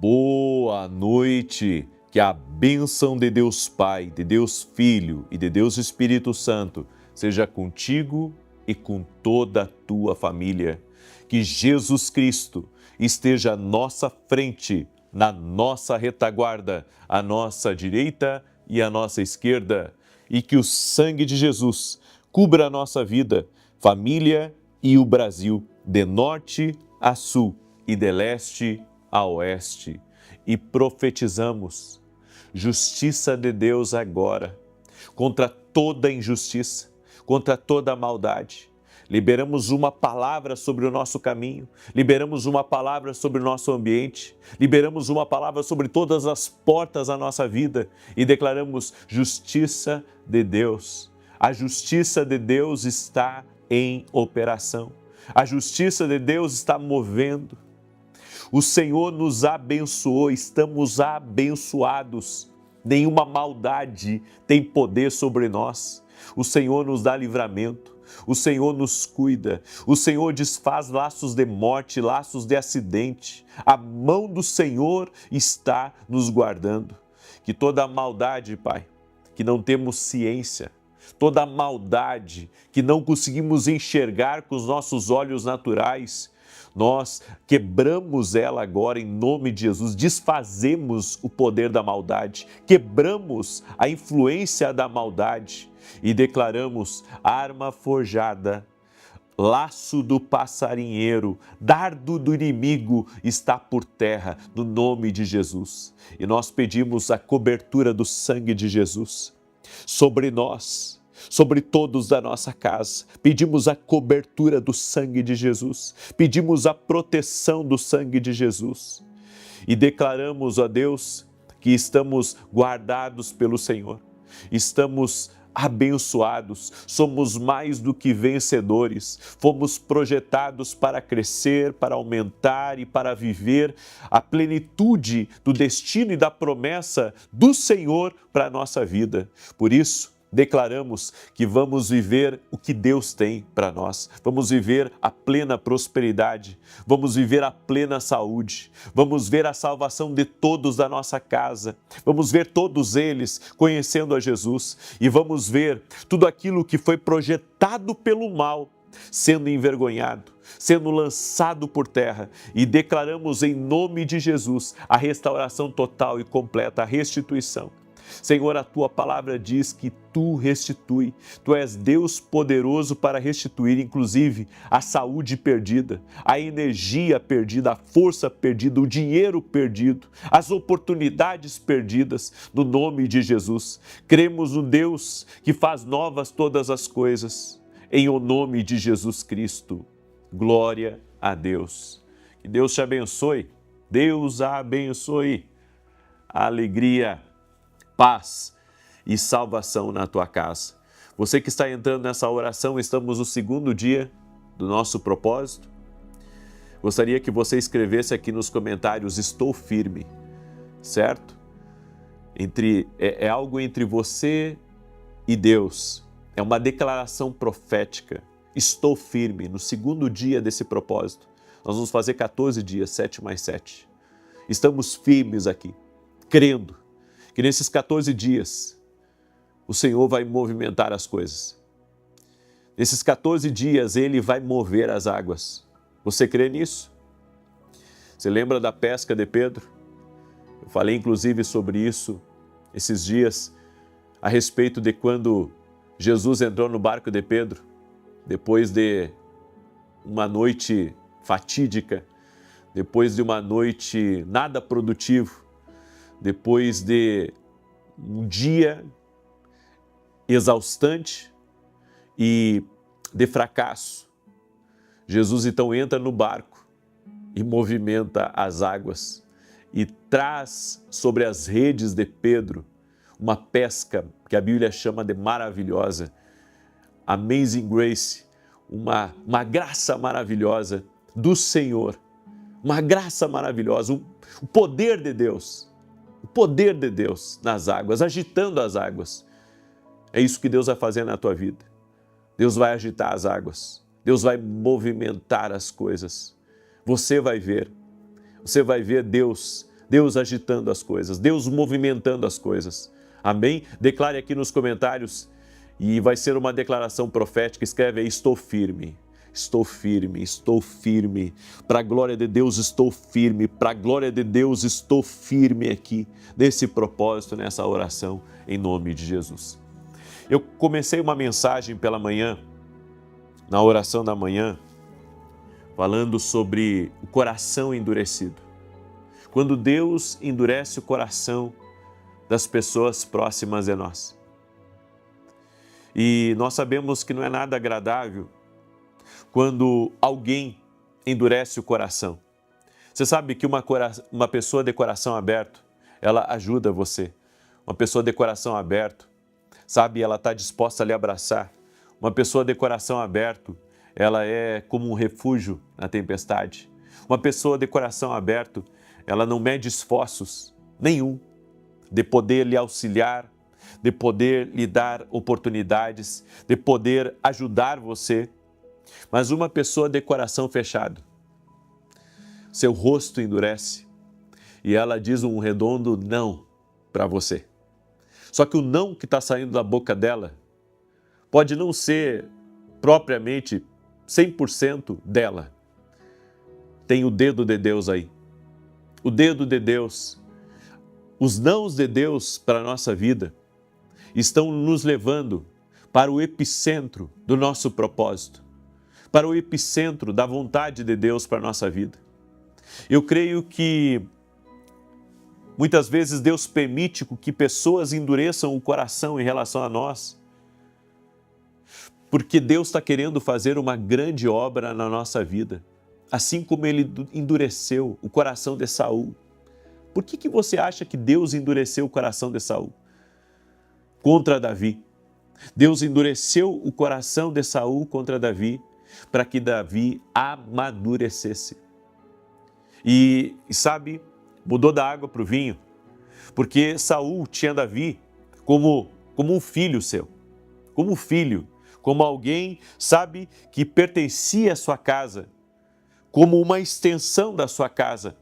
Boa noite, que a bênção de Deus Pai, de Deus Filho e de Deus Espírito Santo seja contigo e com toda a tua família. Que Jesus Cristo esteja à nossa frente, na nossa retaguarda, à nossa direita e à nossa esquerda, e que o sangue de Jesus cubra a nossa vida, família e o Brasil, de norte a sul e de leste a oeste. E profetizamos justiça de Deus agora, contra toda injustiça, contra toda maldade. Liberamos uma palavra sobre o nosso caminho, liberamos uma palavra sobre o nosso ambiente, liberamos uma palavra sobre todas as portas da nossa vida e declaramos justiça de Deus. A justiça de Deus está em operação. A justiça de Deus está movendo. O Senhor nos abençoou, estamos abençoados. Nenhuma maldade tem poder sobre nós. O Senhor nos dá livramento, o Senhor nos cuida, o Senhor desfaz laços de morte, laços de acidente. A mão do Senhor está nos guardando. Que toda maldade, Pai, que não temos ciência, toda maldade que não conseguimos enxergar com os nossos olhos naturais, nós quebramos ela agora em nome de Jesus, desfazemos o poder da maldade, quebramos a influência da maldade e declaramos arma forjada, laço do passarinheiro, dardo do inimigo está por terra, no nome de Jesus. E nós pedimos a cobertura do sangue de Jesus sobre nós, sobre todos da nossa casa. Pedimos a cobertura do sangue de Jesus, pedimos a proteção do sangue de Jesus e declaramos a Deus que estamos guardados pelo Senhor, estamos abençoados, somos mais do que vencedores, fomos projetados para crescer, para aumentar e para viver a plenitude do destino e da promessa do Senhor para a nossa vida. Por isso, declaramos que vamos viver o que Deus tem para nós, vamos viver a plena prosperidade, vamos viver a plena saúde, vamos ver a salvação de todos da nossa casa, vamos ver todos eles conhecendo a Jesus e vamos ver tudo aquilo que foi projetado pelo mal sendo envergonhado, sendo lançado por terra, e declaramos em nome de Jesus a restauração total e completa, a restituição. Senhor, a Tua palavra diz que Tu restitui, Tu és Deus poderoso para restituir, inclusive, a saúde perdida, a energia perdida, a força perdida, o dinheiro perdido, as oportunidades perdidas, no nome de Jesus. Cremos no Deus que faz novas todas as coisas, em o nome de Jesus Cristo. Glória a Deus. Que Deus te abençoe, Deus a abençoe. Alegria, paz e salvação na tua casa. Você que está entrando nessa oração, estamos no segundo dia do nosso propósito. Gostaria que você escrevesse aqui nos comentários, estou firme, certo? É algo entre você e Deus, é uma declaração profética. Estou firme, no segundo dia desse propósito. Nós vamos fazer 14 dias, 7 mais 7. Estamos firmes aqui, crendo que nesses 14 dias o Senhor vai movimentar as coisas. Nesses 14 dias Ele vai mover as águas. Você crê nisso? Você lembra da pesca de Pedro? Eu falei inclusive sobre isso esses dias, a respeito de quando Jesus entrou no barco de Pedro, depois de uma noite fatídica, depois de uma noite nada produtivo, depois de um dia exaustante e de fracasso. Jesus então entra no barco e movimenta as águas e traz sobre as redes de Pedro uma pesca que a Bíblia chama de maravilhosa, Amazing Grace, uma graça maravilhosa do Senhor, uma graça maravilhosa, o poder de Deus. O poder de Deus nas águas, agitando as águas. É isso que Deus vai fazer na tua vida. Deus vai agitar as águas. Deus vai movimentar as coisas. Você vai ver Deus Deus agitando as coisas, Deus movimentando as coisas. Amém? Declare aqui nos comentários e vai ser uma declaração profética. Escreve aí: estou firme, estou firme, estou firme. Para a glória de Deus estou firme, para a glória de Deus estou firme aqui, nesse propósito, nessa oração, em nome de Jesus. Eu comecei uma mensagem pela manhã, na oração da manhã, falando sobre o coração endurecido. Quando Deus endurece o coração das pessoas próximas de nós. E nós sabemos que não é nada agradável quando alguém endurece o coração. Você sabe que uma pessoa de coração aberto, ela ajuda você. Uma pessoa de coração aberto, sabe, ela está disposta a lhe abraçar. Uma pessoa de coração aberto, ela é como um refúgio na tempestade. Uma pessoa de coração aberto, ela não mede esforços nenhum de poder lhe auxiliar, de poder lhe dar oportunidades, de poder ajudar você. Mas uma pessoa de coração fechado, seu rosto endurece e ela diz um redondo não para você. Só que o não que está saindo da boca dela pode não ser propriamente 100% dela. Tem o dedo de Deus aí. O dedo de Deus, os nãos de Deus para a nossa vida estão nos levando para o epicentro do nosso propósito, para o epicentro da vontade de Deus para a nossa vida. Eu creio que muitas vezes Deus permite que pessoas endureçam o coração em relação a nós, porque Deus está querendo fazer uma grande obra na nossa vida, assim como Ele endureceu o coração de Saul. Por que você acha que Deus endureceu o coração de Saul contra Davi? Deus endureceu o coração de Saul contra Davi para que Davi amadurecesse. E sabe, mudou da água para o vinho, porque Saul tinha Davi como um filho seu, como um filho, como alguém, sabe, que pertencia à sua casa, como uma extensão da sua casa.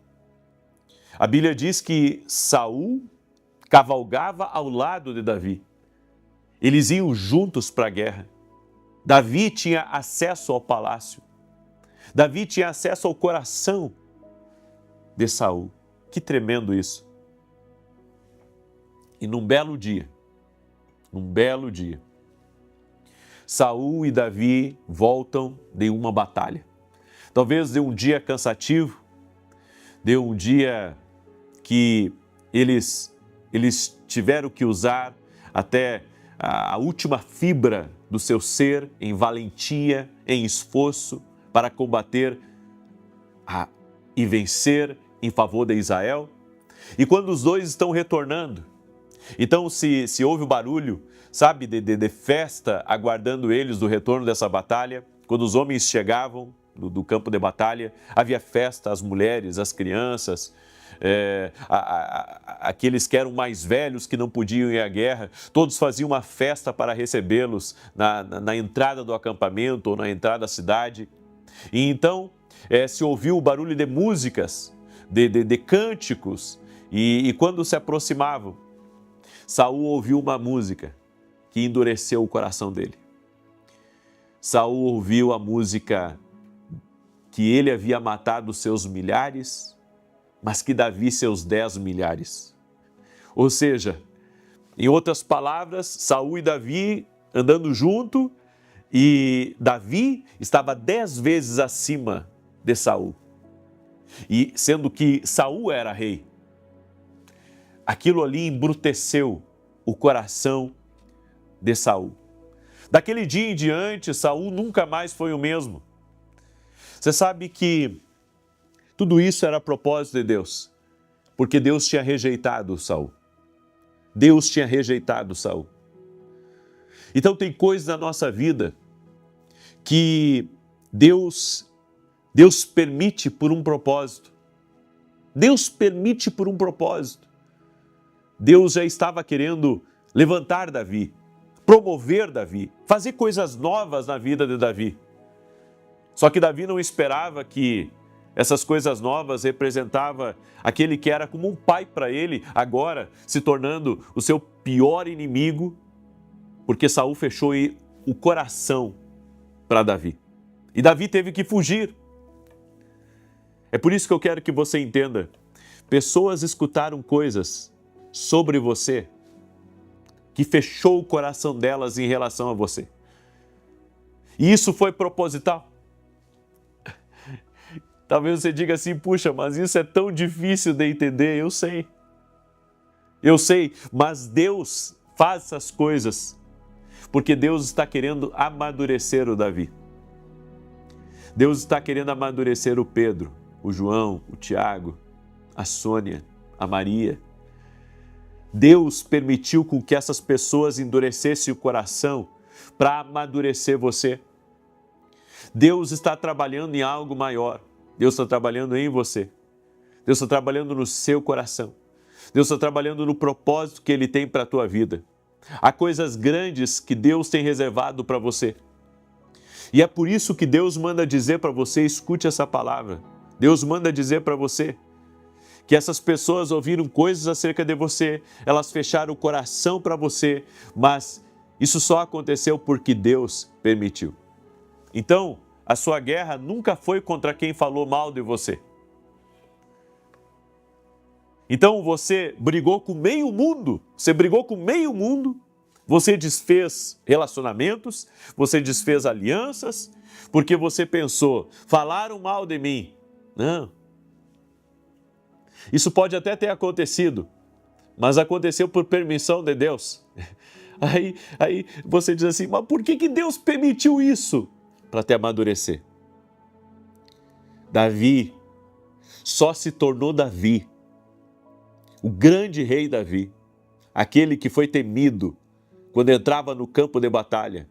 A Bíblia diz que Saul cavalgava ao lado de Davi. Eles iam juntos para a guerra. Davi tinha acesso ao palácio. Davi tinha acesso ao coração de Saul. Que tremendo isso. E num belo dia, Saul e Davi voltam de uma batalha. Talvez de um dia cansativo, de um dia que eles tiveram que usar até a última fibra do seu ser em valentia, em esforço para combater e vencer em favor de Israel. E quando os dois estão retornando, então se ouve o barulho, sabe, de festa aguardando eles do retorno dessa batalha, quando os homens chegavam do campo de batalha, havia festa, as mulheres, as crianças, aqueles que eram mais velhos que não podiam ir à guerra, todos faziam uma festa para recebê-los na entrada do acampamento ou na entrada da cidade. E então se ouviu o barulho de músicas, de cânticos, e quando se aproximavam, Saul ouviu uma música que endureceu o coração dele. Saul ouviu a música que ele havia matado seus milhares, mas que Davi seus 10 milhares. Ou seja, em outras palavras, Saul e Davi andando junto, e Davi estava 10 vezes acima de Saul. E sendo que Saul era rei, aquilo ali embruteceu o coração de Saul. Daquele dia em diante, Saul nunca mais foi o mesmo. Você sabe que tudo isso era propósito de Deus, porque Deus tinha rejeitado Saul. Deus tinha rejeitado Saul. Então tem coisas na nossa vida que Deus permite por um propósito. Deus permite por um propósito. Deus já estava querendo levantar Davi, promover Davi, fazer coisas novas na vida de Davi. Só que Davi não esperava que Essas coisas novas representava aquele que era como um pai para ele, agora se tornando o seu pior inimigo, porque Saul fechou o coração para Davi. E Davi teve que fugir. É por isso que eu quero que você entenda. Pessoas escutaram coisas sobre você que fechou o coração delas em relação a você. E isso foi proposital. Talvez você diga assim, puxa, mas isso é tão difícil de entender. Eu sei, mas Deus faz essas coisas porque Deus está querendo amadurecer o Davi. Deus está querendo amadurecer o Pedro, o João, o Tiago, a Sônia, a Maria. Deus permitiu com que essas pessoas endurecessem o coração para amadurecer você. Deus está trabalhando em algo maior. Deus está trabalhando em você. Deus está trabalhando no seu coração. Deus está trabalhando no propósito que Ele tem para a tua vida. Há coisas grandes que Deus tem reservado para você. E é por isso que Deus manda dizer para você, escute essa palavra. Deus manda dizer para você que essas pessoas ouviram coisas acerca de você, elas fecharam o coração para você, mas isso só aconteceu porque Deus permitiu. Então, a sua guerra nunca foi contra quem falou mal de você. Então você brigou com meio mundo, você desfez relacionamentos, você desfez alianças, porque você pensou, falaram mal de mim. Não. Isso pode até ter acontecido, mas aconteceu por permissão de Deus. Aí você diz assim, mas por que Deus permitiu isso? Para te amadurecer. Davi só se tornou Davi, o grande rei Davi, aquele que foi temido quando entrava no campo de batalha,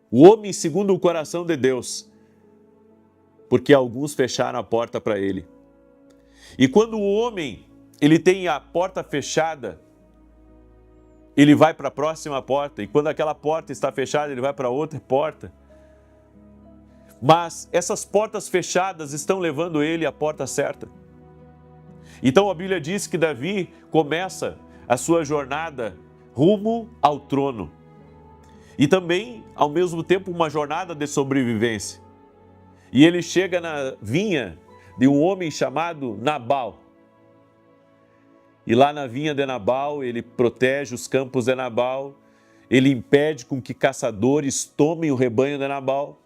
o homem segundo o coração de Deus, porque alguns fecharam a porta para ele. E quando o homem ele tem a porta fechada, ele vai para a próxima porta, e quando aquela porta está fechada, ele vai para outra porta. Mas essas portas fechadas estão levando ele à porta certa. Então a Bíblia diz que Davi começa a sua jornada rumo ao trono. E também, ao mesmo tempo, uma jornada de sobrevivência. E ele chega na vinha de um homem chamado Nabal. E lá na vinha de Nabal, ele protege os campos de Nabal, ele impede com que caçadores tomem o rebanho de Nabal.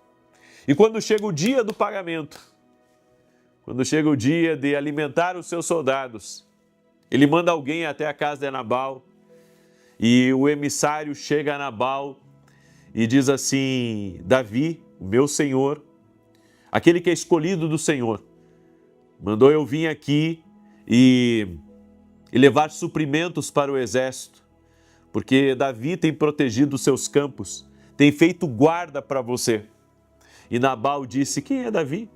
E quando chega o dia do pagamento, quando chega o dia de alimentar os seus soldados, ele manda alguém até a casa de Nabal, e o emissário chega a Nabal e diz assim, Davi, o meu senhor, aquele que é escolhido do Senhor, mandou eu vir aqui e levar suprimentos para o exército, porque Davi tem protegido os seus campos, tem feito guarda para você. E Nabal disse, quem é Davi?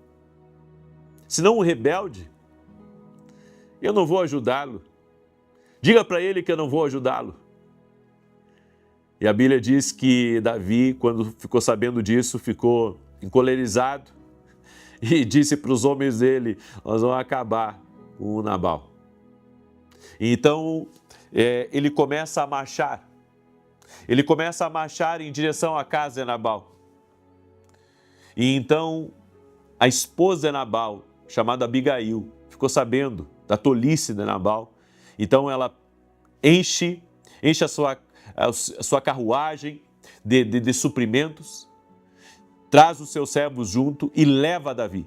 Senão um rebelde? Eu não vou ajudá-lo. Diga para ele que eu não vou ajudá-lo. E a Bíblia diz que Davi, quando ficou sabendo disso, ficou encolerizado e disse para os homens dele, nós vamos acabar com o Nabal. Então, ele começa a marchar. Ele começa a marchar em direção à casa de Nabal. E então, a esposa de Nabal, chamada Abigail, ficou sabendo da tolice de Nabal. Então, ela enche a sua carruagem de suprimentos, traz os seus servos junto e leva Davi.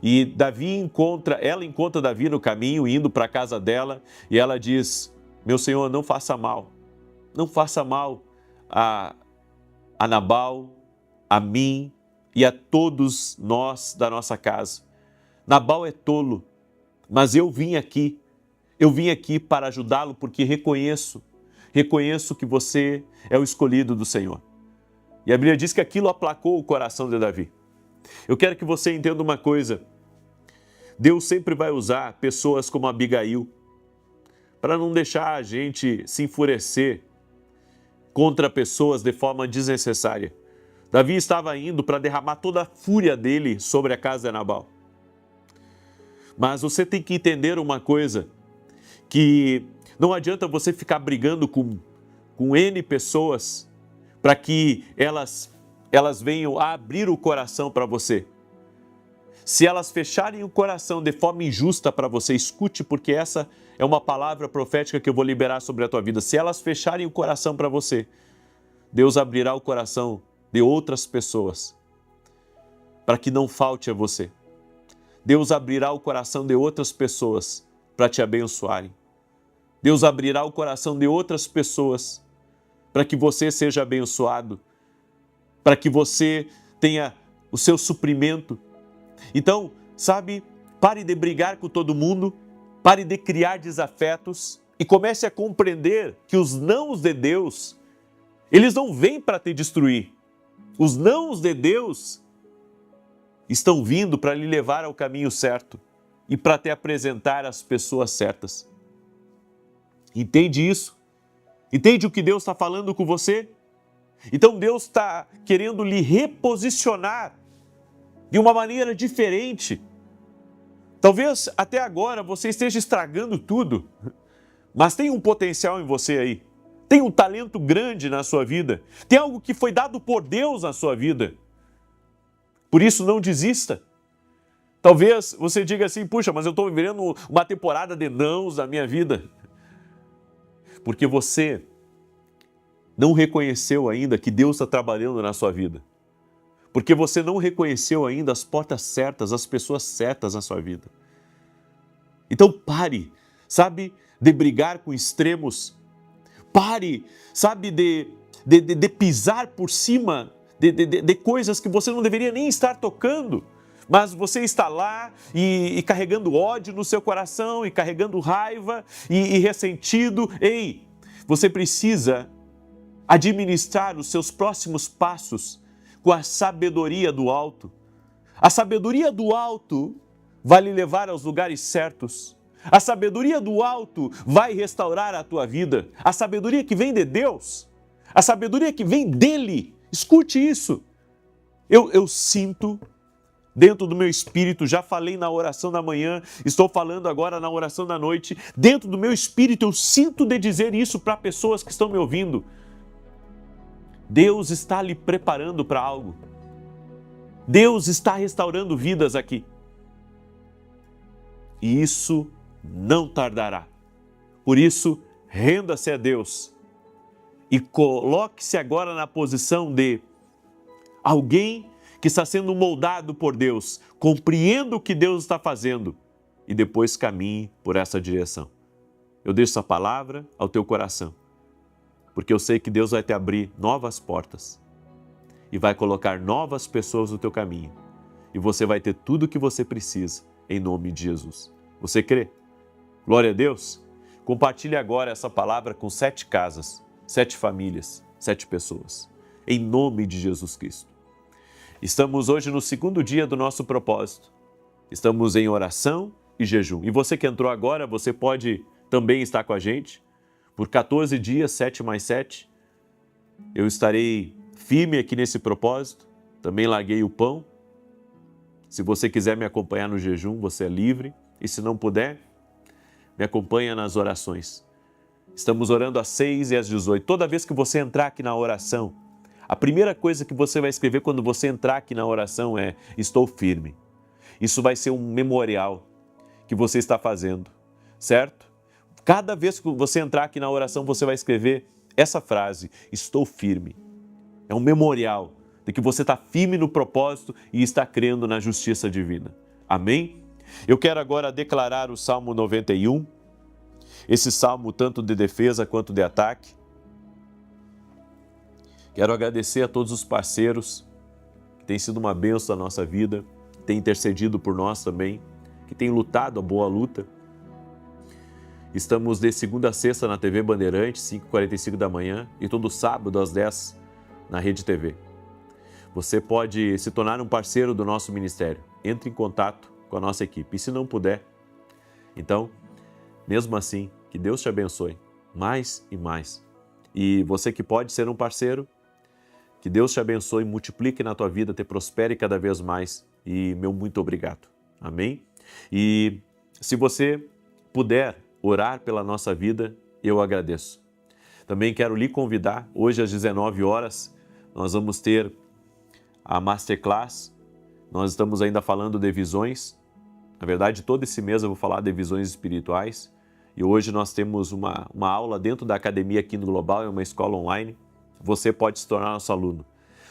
E ela encontra Davi no caminho, indo para a casa dela, e ela diz, meu senhor, não faça mal a Nabal, a mim e a todos nós da nossa casa. Nabal é tolo, mas eu vim aqui para ajudá-lo porque reconheço que você é o escolhido do Senhor. E a Bíblia diz que aquilo aplacou o coração de Davi. Eu quero que você entenda uma coisa. Deus sempre vai usar pessoas como Abigail para não deixar a gente se enfurecer contra pessoas de forma desnecessária. Davi estava indo para derramar toda a fúria dele sobre a casa de Nabal. Mas você tem que entender uma coisa, que não adianta você ficar brigando com N pessoas para que elas venham a abrir o coração para você. Se elas fecharem o coração de forma injusta para você, escute, porque essa é uma palavra profética que eu vou liberar sobre a tua vida. Se elas fecharem o coração para você, Deus abrirá o coração de outras pessoas para que não falte a você. Deus abrirá o coração de outras pessoas para te abençoarem. Deus abrirá o coração de outras pessoas para que você seja abençoado, para que você tenha o seu suprimento. Então, sabe, pare de brigar com todo mundo, pare de criar desafetos e comece a compreender que os nãos de Deus, eles não vêm para te destruir. Os nãos de Deus estão vindo para lhe levar ao caminho certo e para te apresentar às pessoas certas. Entende isso? Entende o que Deus está falando com você? Então Deus está querendo lhe reposicionar de uma maneira diferente. Talvez até agora você esteja estragando tudo, mas tem um potencial em você aí. Tem um talento grande na sua vida. Tem algo que foi dado por Deus na sua vida. Por isso, não desista. Talvez você diga assim, puxa, mas eu estou vivendo uma temporada de nãos na minha vida. Porque você não reconheceu ainda que Deus está trabalhando na sua vida. Porque você não reconheceu ainda as portas certas, as pessoas certas na sua vida. Então pare, sabe, de brigar com extremos. Pare, sabe, de pisar por cima de coisas que você não deveria nem estar tocando. Mas você está lá e carregando ódio no seu coração, e carregando raiva e ressentido. Ei, você precisa administrar os seus próximos passos com a sabedoria do alto. A sabedoria do alto vai lhe levar aos lugares certos. A sabedoria do alto vai restaurar a tua vida. A sabedoria que vem de Deus, a sabedoria que vem dele. Escute isso. Eu sinto dentro do meu espírito, já falei na oração da manhã, estou falando agora na oração da noite. Dentro do meu espírito eu sinto de dizer isso para pessoas que estão me ouvindo. Deus está lhe preparando para algo. Deus está restaurando vidas aqui. E isso não tardará. Por isso, renda-se a Deus e coloque-se agora na posição de alguém que está sendo moldado por Deus. Compreenda o que Deus está fazendo e depois caminhe por essa direção. Eu deixo essa palavra ao teu coração, porque eu sei que Deus vai te abrir novas portas e vai colocar novas pessoas no teu caminho. E você vai ter tudo o que você precisa, em nome de Jesus. Você crê? Glória a Deus! Compartilhe agora essa palavra com 7 casas, 7 famílias, 7 pessoas, em nome de Jesus Cristo. Estamos hoje no 2º dia do nosso propósito. Estamos em oração e jejum. E você que entrou agora, você pode também estar com a gente. Por 14 dias, 7 mais 7, eu estarei firme aqui nesse propósito. Também larguei o pão. Se você quiser me acompanhar no jejum, você é livre. E se não puder, me acompanha nas orações. Estamos orando às 6 e às 18. Toda vez que você entrar aqui na oração, a primeira coisa que você vai escrever quando você entrar aqui na oração é: estou firme. Isso vai ser um memorial que você está fazendo, certo? Cada vez que você entrar aqui na oração, você vai escrever essa frase: estou firme. É um memorial de que você está firme no propósito e está crendo na justiça divina. Amém? Eu quero agora declarar o Salmo 91, esse salmo tanto de defesa quanto de ataque. Quero agradecer a todos os parceiros que têm sido uma bênção na nossa vida, que têm intercedido por nós também, que têm lutado a boa luta. Estamos de segunda a sexta na TV Bandeirantes, 5h45 da manhã, e todo sábado às 10 na Rede TV. Você pode se tornar um parceiro do nosso ministério. Entre em contato com a nossa equipe. E se não puder, então, mesmo assim, que Deus te abençoe mais e mais. E você que pode ser um parceiro, que Deus te abençoe, multiplique na tua vida, te prospere cada vez mais. E meu muito obrigado. Amém? E Se você puder orar pela nossa vida, eu agradeço. Também quero lhe convidar, hoje às 19 horas, nós vamos ter a Masterclass. Nós estamos ainda falando de visões. Na verdade, todo esse mês eu vou falar de visões espirituais. E hoje nós temos uma aula dentro da academia aqui no Global, é uma escola online. Você pode se tornar nosso aluno.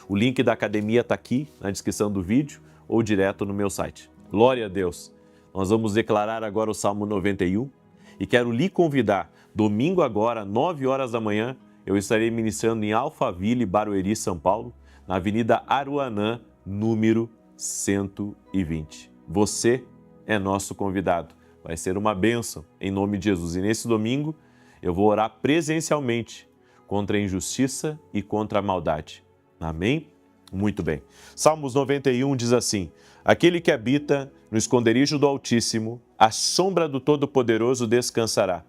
O link da academia está aqui na descrição do vídeo ou direto no meu site. Glória a Deus! Nós vamos declarar agora o Salmo 91 e quero lhe convidar, domingo agora, 9 horas da manhã, eu estarei ministrando em Alphaville, Barueri, São Paulo, na Avenida Aruanã, número 120. Você é nosso convidado. Vai ser uma bênção em nome de Jesus. E nesse domingo eu vou orar presencialmente contra a injustiça e contra a maldade. Amém? Muito bem. Salmos 91 diz assim: aquele que habita no esconderijo do Altíssimo, à sombra do Todo-Poderoso descansará.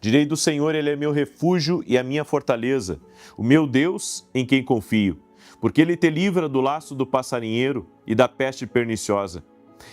Direi do Senhor, Ele é meu refúgio e a minha fortaleza, o meu Deus em quem confio. Porque Ele te livra do laço do passarinheiro e da peste perniciosa.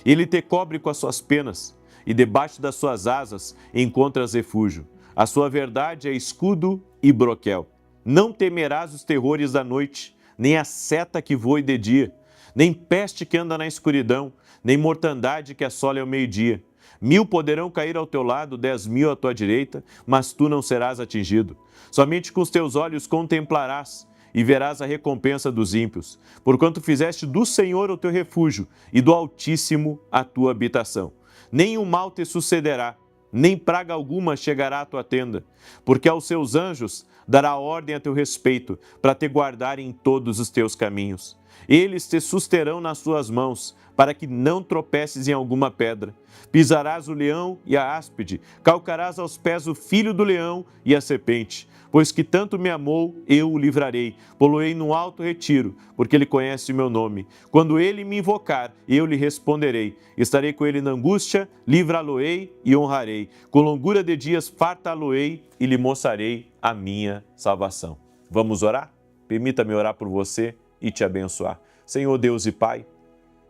Ele te cobre com as suas penas, e debaixo das suas asas encontras refúgio. A sua verdade é escudo e broquel. Não temerás os terrores da noite, nem a seta que voe de dia, nem peste que anda na escuridão, nem mortandade que assola ao meio-dia. 1000 poderão cair ao teu lado, 10.000 à tua direita, mas tu não serás atingido. Somente com os teus olhos contemplarás e verás a recompensa dos ímpios, porquanto fizeste do Senhor o teu refúgio e do Altíssimo a tua habitação. Nenhum mal te sucederá, nem praga alguma chegará à tua tenda, porque aos seus anjos dará ordem a teu respeito, para te guardarem em todos os teus caminhos. Eles te susterão nas suas mãos, para que não tropeces em alguma pedra. Pisarás o leão e a áspide, calcarás aos pés o filho do leão e a serpente. Pois que tanto me amou, eu o livrarei, pô-lo-ei no alto retiro, porque ele conhece o meu nome. Quando ele me invocar, eu lhe responderei. Estarei com ele na angústia, livrá-lo-ei e honrarei. Com longura de dias fartá-lo-ei e lhe mostrarei a minha salvação. Vamos orar? Permita-me orar por você e te abençoar. Senhor Deus e Pai,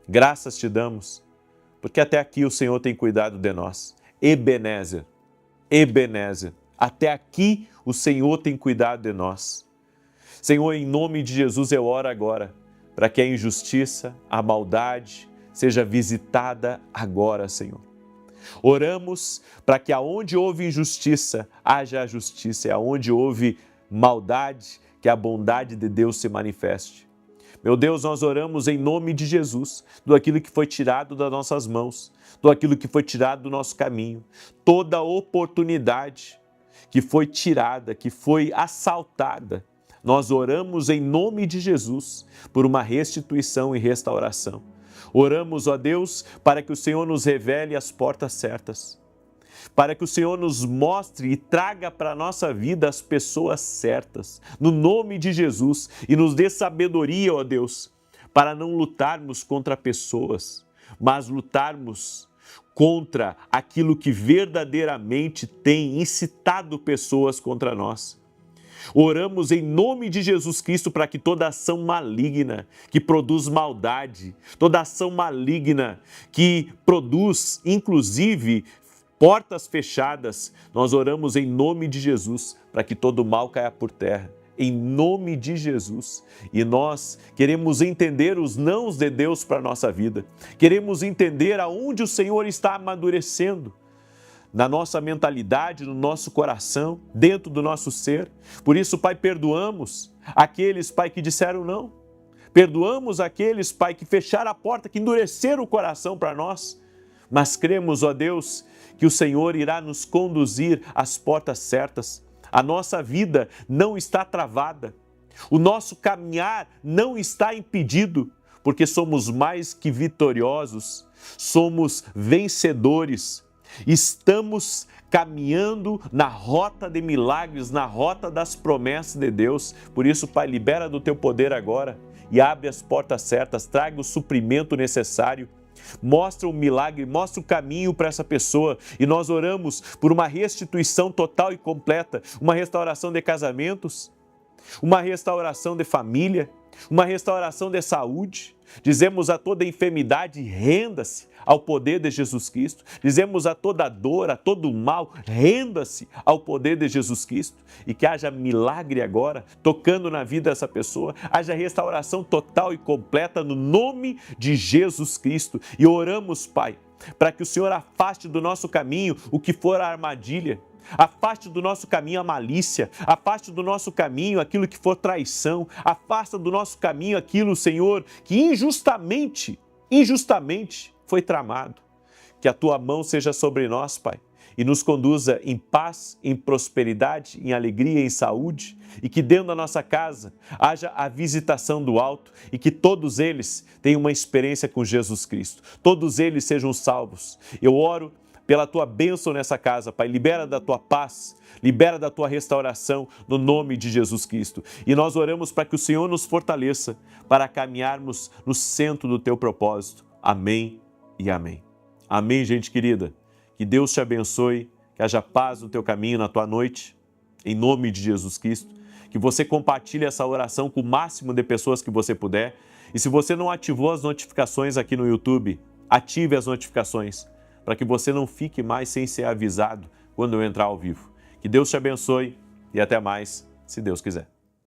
graças te damos, porque até aqui o Senhor tem cuidado de nós. Ebenezer, Ebenezer, até aqui o Senhor tem cuidado de nós. Senhor, em nome de Jesus eu oro agora, para que a injustiça, a maldade seja visitada agora, Senhor. Oramos para que aonde houve injustiça, haja a justiça, e aonde houve maldade, que a bondade de Deus se manifeste. Meu Deus, nós oramos em nome de Jesus, do aquilo que foi tirado das nossas mãos, do aquilo que foi tirado do nosso caminho, toda oportunidade que foi tirada, que foi assaltada, nós oramos em nome de Jesus por uma restituição e restauração. Oramos, ó Deus, para que o Senhor nos revele as portas certas, para que o Senhor nos mostre e traga para a nossa vida as pessoas certas, no nome de Jesus, e nos dê sabedoria, ó Deus, para não lutarmos contra pessoas, mas lutarmos contra aquilo que verdadeiramente tem incitado pessoas contra nós. Oramos em nome de Jesus Cristo para que toda ação maligna que produz maldade, toda ação maligna que produz, inclusive, portas fechadas, nós oramos em nome de Jesus para que todo mal caia por terra, em nome de Jesus. E nós queremos entender os nãos de Deus para a nossa vida, queremos entender aonde o Senhor está amadurecendo na nossa mentalidade, no nosso coração, dentro do nosso ser. Por isso, Pai, perdoamos aqueles, Pai, que disseram não. Perdoamos aqueles, Pai, que fecharam a porta, que endureceram o coração para nós. Mas cremos, ó Deus, que o Senhor irá nos conduzir às portas certas. A nossa vida não está travada. O nosso caminhar não está impedido, porque somos mais que vitoriosos, somos vencedores. Estamos caminhando na rota de milagres, na rota das promessas de Deus. Por isso, Pai, libera do teu poder agora e abre as portas certas, traga o suprimento necessário. Mostra o milagre, mostra o caminho para essa pessoa, e nós oramos por uma restituição total e completa, uma restauração de casamentos, uma restauração de família, uma restauração de saúde. Dizemos a toda enfermidade, renda-se ao poder de Jesus Cristo. Dizemos a toda dor, a todo mal, renda-se ao poder de Jesus Cristo. E que haja milagre agora, tocando na vida dessa pessoa. Haja restauração total e completa no nome de Jesus Cristo. E oramos, Pai, para que o Senhor afaste do nosso caminho o que for a armadilha. Afaste do nosso caminho a malícia, afaste do nosso caminho aquilo que for traição, afasta do nosso caminho aquilo, Senhor, que injustamente foi tramado. Que a Tua mão seja sobre nós, Pai, e nos conduza em paz, em prosperidade, em alegria, em saúde, e que dentro da nossa casa haja a visitação do alto e que todos eles tenham uma experiência com Jesus Cristo, todos eles sejam salvos. Eu oro pela Tua bênção nessa casa, Pai, libera da Tua paz, libera da Tua restauração no nome de Jesus Cristo. E nós oramos para que o Senhor nos fortaleça para caminharmos no centro do Teu propósito. Amém e amém. Amém, gente querida. Que Deus te abençoe, que haja paz no teu caminho, na tua noite, em nome de Jesus Cristo. Que você compartilhe essa oração com o máximo de pessoas que você puder. E se você não ativou as notificações aqui no YouTube, ative as notificações, para que você não fique mais sem ser avisado quando eu entrar ao vivo. Que Deus te abençoe e até mais, se Deus quiser.